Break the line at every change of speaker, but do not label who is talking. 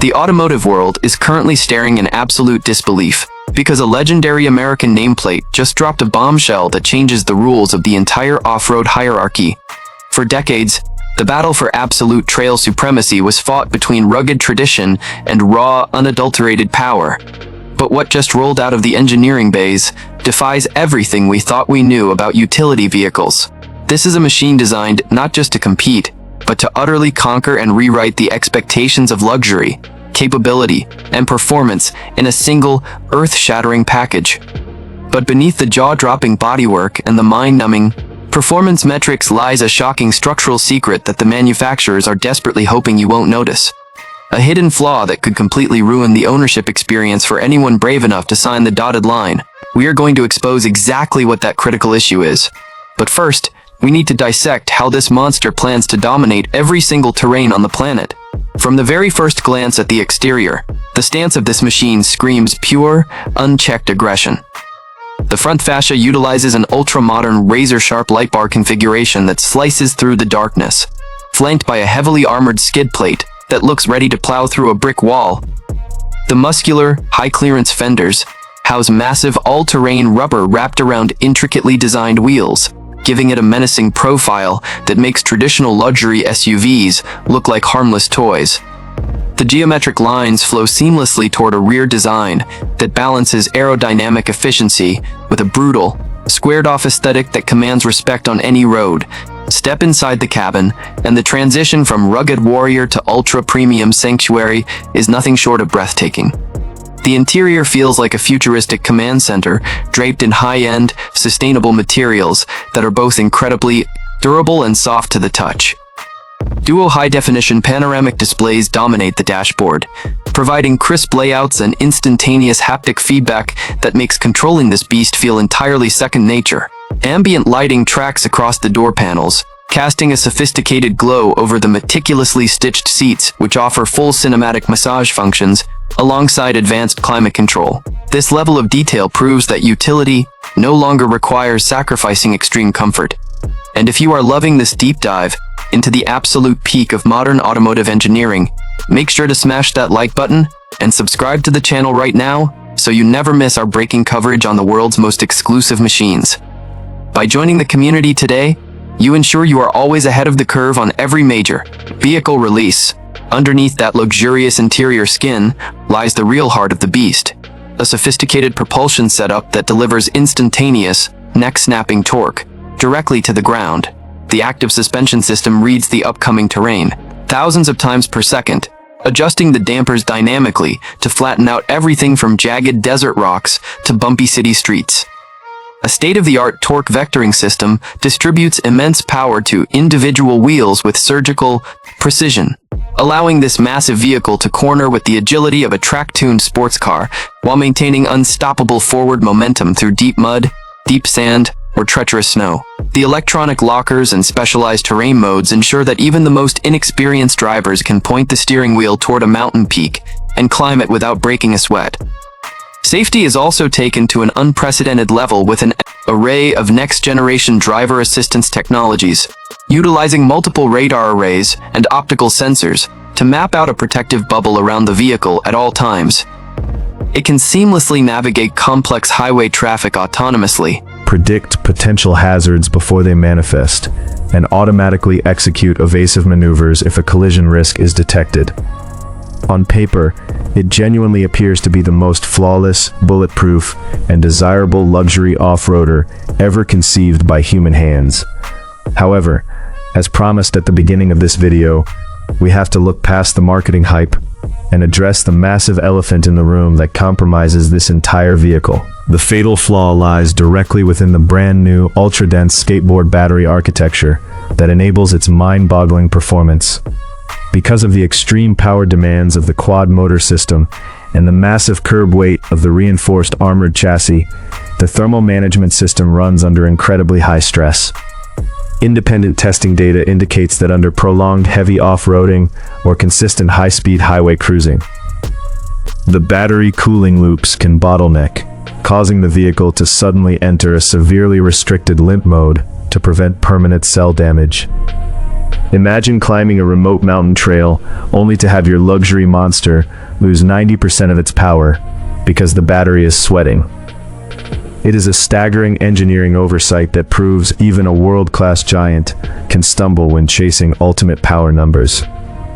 The automotive world is currently staring in absolute disbelief because a legendary American nameplate just dropped a bombshell that changes the rules of the entire off-road hierarchy. For decades, the battle for absolute trail supremacy was fought between rugged tradition and raw, unadulterated power. But what just rolled out of the engineering bays defies everything we thought we knew about utility vehicles. This is a machine designed not just to compete, but to utterly conquer and rewrite the expectations of luxury, capability, and performance in a single, earth-shattering package. But beneath the jaw-dropping bodywork and the mind-numbing performance metrics lies a shocking structural secret that the manufacturers are desperately hoping you won't notice. A hidden flaw that could completely ruin the ownership experience for anyone brave enough to sign the dotted line. We are going to expose exactly what that critical issue is. But first, we need to dissect how this monster plans to dominate every single terrain on the planet. From the very first glance at the exterior, the stance of this machine screams pure, unchecked aggression. The front fascia utilizes an ultra-modern razor-sharp light bar configuration that slices through the darkness, flanked by a heavily armored skid plate that looks ready to plow through a brick wall. The muscular, high-clearance fenders house massive all-terrain rubber wrapped around intricately designed wheels, giving it a menacing profile that makes traditional luxury SUVs look like harmless toys. The geometric lines flow seamlessly toward a rear design that balances aerodynamic efficiency with a brutal, squared-off aesthetic that commands respect on any road. Step inside the cabin, and the transition from rugged warrior to ultra-premium sanctuary is nothing short of breathtaking. The interior feels like a futuristic command center, draped in high-end, sustainable materials that are both incredibly durable and soft to the touch. Dual high-definition panoramic displays dominate the dashboard, providing crisp layouts and instantaneous haptic feedback that makes controlling this beast feel entirely second nature. Ambient lighting tracks across the door panels, casting a sophisticated glow over the meticulously stitched seats, which offer full cinematic massage functions alongside advanced climate control. This level of detail proves that utility no longer requires sacrificing extreme comfort. And if you are loving this deep dive into the absolute peak of modern automotive engineering, make sure to smash that like button and subscribe to the channel right now so you never miss our breaking coverage on the world's most exclusive machines. By joining the community today, you ensure you are always ahead of the curve on every major vehicle release. Underneath that luxurious interior skin lies the real heart of the beast, a sophisticated propulsion setup that delivers instantaneous, neck-snapping torque directly to the ground. The active suspension system reads the upcoming terrain thousands of times per second, adjusting the dampers dynamically to flatten out everything from jagged desert rocks to bumpy city streets. A state-of-the-art torque vectoring system distributes immense power to individual wheels with surgical precision, allowing this massive vehicle to corner with the agility of a track-tuned sports car while maintaining unstoppable forward momentum through deep mud, deep sand, or treacherous snow. The electronic lockers and specialized terrain modes ensure that even the most inexperienced drivers can point the steering wheel toward a mountain peak and climb it without breaking a sweat. Safety is also taken to an unprecedented level with an array of next-generation driver assistance technologies, utilizing multiple radar arrays and optical sensors to map out a protective bubble around the vehicle at all times. It can seamlessly navigate complex highway traffic autonomously,
predict potential hazards before they manifest, and automatically execute evasive maneuvers if a collision risk is detected. On paper, it genuinely appears to be the most flawless, bulletproof, and desirable luxury off-roader ever conceived by human hands. However, as promised at the beginning of this video, we have to look past the marketing hype and address the massive elephant in the room that compromises this entire vehicle. The fatal flaw lies directly within the brand new ultra-dense skateboard battery architecture that enables its mind-boggling performance. Because of the extreme power demands of the quad motor system and the massive curb weight of the reinforced armored chassis, the thermal management system runs under incredibly high stress. Independent testing data indicates that under prolonged heavy off-roading or consistent high-speed highway cruising, the battery cooling loops can bottleneck, causing the vehicle to suddenly enter a severely restricted limp mode to prevent permanent cell damage. Imagine climbing a remote mountain trail only to have your luxury monster lose 90% of its power because the battery is sweating. It is a staggering engineering oversight that proves even a world-class giant can stumble when chasing ultimate power numbers.